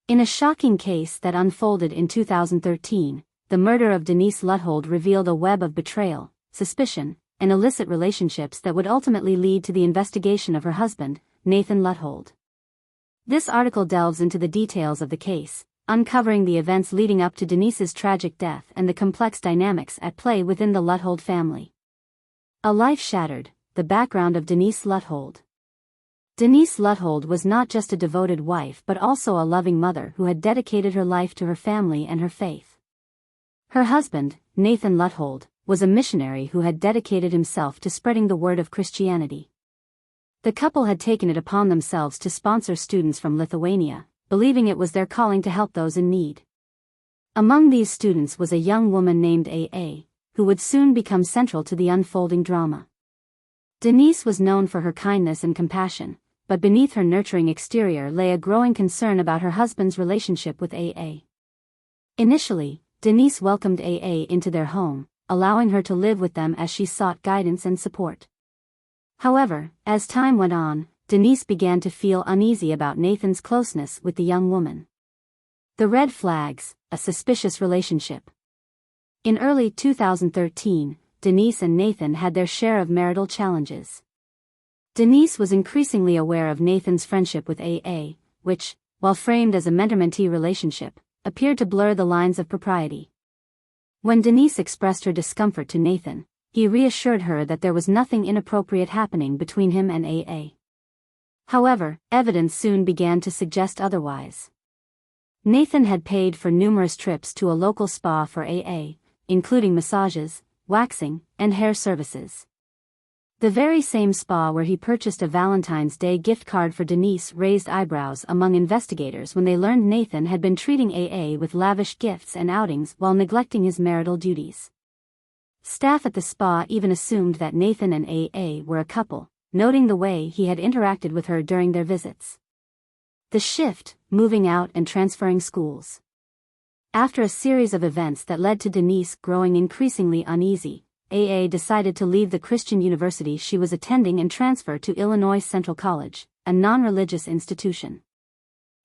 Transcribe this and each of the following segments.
In a shocking case that unfolded in 2013, the murder of Denise Luthold revealed a web of betrayal, suspicion, and illicit relationships that would ultimately lead to the investigation of her husband, Nathan Luthold. This article delves into the details of the case, uncovering the events leading up to Denise's tragic death and the complex dynamics at play within the Luthold family. A life shattered, the background of Denise Luthold. Denise Luthold was not just a devoted wife but also a loving mother who had dedicated her life to her family and her faith. Her husband, Nathan Luthold, was a missionary who had dedicated himself to spreading the word of Christianity. The couple had taken it upon themselves to sponsor students from Lithuania, believing it was their calling to help those in need. Among these students was a young woman named A.A., who would soon become central to the unfolding drama. Denise was known for her kindness and compassion, but beneath her nurturing exterior lay a growing concern about her husband's relationship with A.A. Initially, Denise welcomed A.A. into their home, allowing her to live with them as she sought guidance and support. However, as time went on, Denise began to feel uneasy about Nathan's closeness with the young woman. The red flags: a suspicious relationship. In early 2013, Denise and Nathan had their share of marital challenges. Denise was increasingly aware of Nathan's friendship with A.A., which, while framed as a mentor-mentee relationship, appeared to blur the lines of propriety. When Denise expressed her discomfort to Nathan, he reassured her that there was nothing inappropriate happening between him and A.A. However, evidence soon began to suggest otherwise. Nathan had paid for numerous trips to a local spa for A.A., including massages, waxing, and hair services. The very same spa where he purchased a Valentine's Day gift card for Denise raised eyebrows among investigators when they learned Nathan had been treating A.A. with lavish gifts and outings while neglecting his marital duties. Staff at the spa even assumed that Nathan and A.A. were a couple, noting the way he had interacted with her during their visits. The shift: moving out and transferring schools. After a series of events that led to Denise growing increasingly uneasy, A.A. decided to leave the Christian university she was attending and transfer to Illinois Central College, a non-religious institution.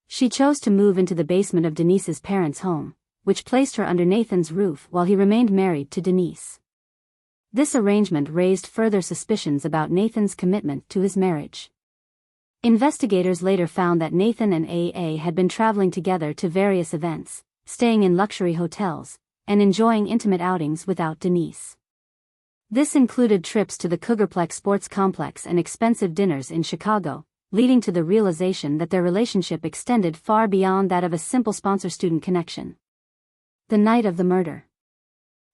She chose to move into the basement of Denise's parents' home, which placed her under Nathan's roof while he remained married to Denise. This arrangement raised further suspicions about Nathan's commitment to his marriage. Investigators later found that Nathan and A.A. had been traveling together to various events, staying in luxury hotels, and enjoying intimate outings without Denise. This included trips to the Cougarplex Sports Complex and expensive dinners in Chicago, leading to the realization that their relationship extended far beyond that of a simple sponsor-student connection. The night of the murder.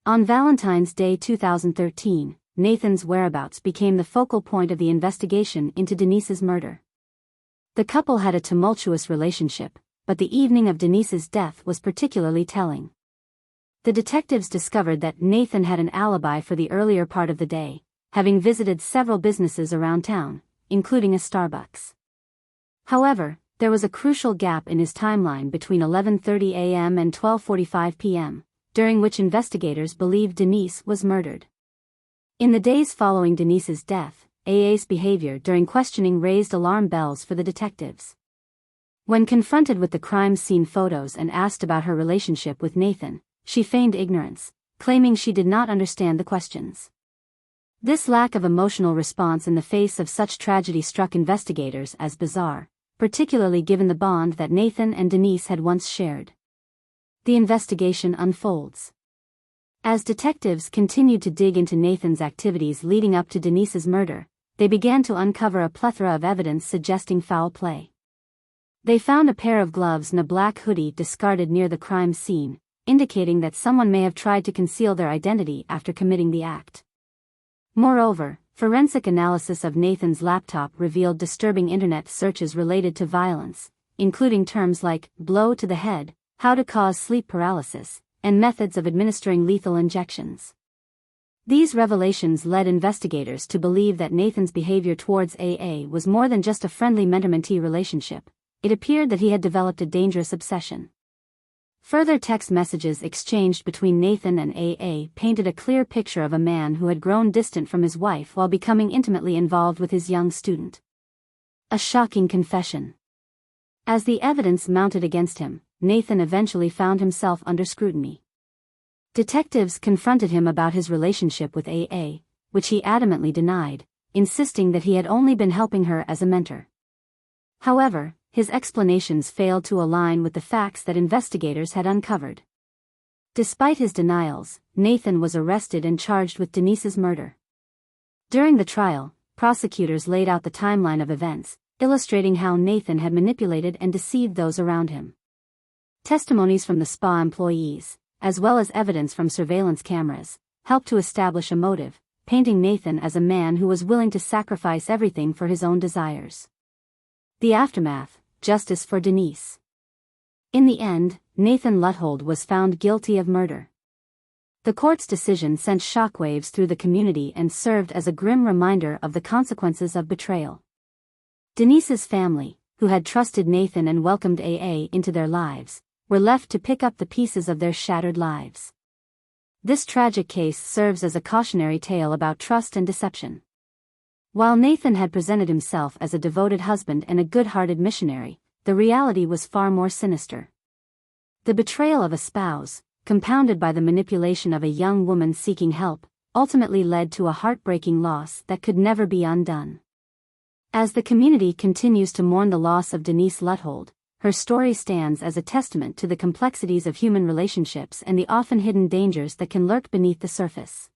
On Valentine's Day 2013, Nathan's whereabouts became the focal point of the investigation into Denise's murder. The couple had a tumultuous relationship, but the evening of Denise's death was particularly telling. The detectives discovered that Nathan had an alibi for the earlier part of the day, having visited several businesses around town, including a Starbucks. However, there was a crucial gap in his timeline between 11:30 a.m. and 12:45 p.m., during which investigators believed Denise was murdered. In the days following Denise's death, A.A.'s behavior during questioning raised alarm bells for the detectives. When confronted with the crime scene photos and asked about her relationship with Nathan, she feigned ignorance, claiming she did not understand the questions. This lack of emotional response in the face of such tragedy struck investigators as bizarre, particularly given the bond that Nathan and Denise had once shared. The investigation unfolds. As detectives continued to dig into Nathan's activities leading up to Denise's murder, they began to uncover a plethora of evidence suggesting foul play. They found a pair of gloves and a black hoodie discarded near the crime scene, indicating that someone may have tried to conceal their identity after committing the act. Moreover, forensic analysis of Nathan's laptop revealed disturbing internet searches related to violence, including terms like blow to the head, how to cause sleep paralysis, and methods of administering lethal injections. These revelations led investigators to believe that Nathan's behavior towards A.A. was more than just a friendly mentor-mentee relationship. It appeared that he had developed a dangerous obsession. Further text messages exchanged between Nathan and A.A. painted a clear picture of a man who had grown distant from his wife while becoming intimately involved with his young student. A shocking confession. As the evidence mounted against him, Nathan eventually found himself under scrutiny. Detectives confronted him about his relationship with AA, which he adamantly denied, insisting that he had only been helping her as a mentor. However, his explanations failed to align with the facts that investigators had uncovered. Despite his denials, Nathan was arrested and charged with Denise's murder. During the trial, prosecutors laid out the timeline of events, illustrating how Nathan had manipulated and deceived those around him. Testimonies from the spa employees, as well as evidence from surveillance cameras, helped to establish a motive, painting Nathan as a man who was willing to sacrifice everything for his own desires. The aftermath: justice for Denise. In the end, Nathan Luthold was found guilty of murder. The court's decision sent shockwaves through the community and served as a grim reminder of the consequences of betrayal. Denise's family, who had trusted Nathan and welcomed AA into their lives, were left to pick up the pieces of their shattered lives. This tragic case serves as a cautionary tale about trust and deception. While Nathan had presented himself as a devoted husband and a good-hearted missionary, the reality was far more sinister. The betrayal of a spouse, compounded by the manipulation of a young woman seeking help, ultimately led to a heartbreaking loss that could never be undone. As the community continues to mourn the loss of Denise Luthold, her story stands as a testament to the complexities of human relationships and the often hidden dangers that can lurk beneath the surface.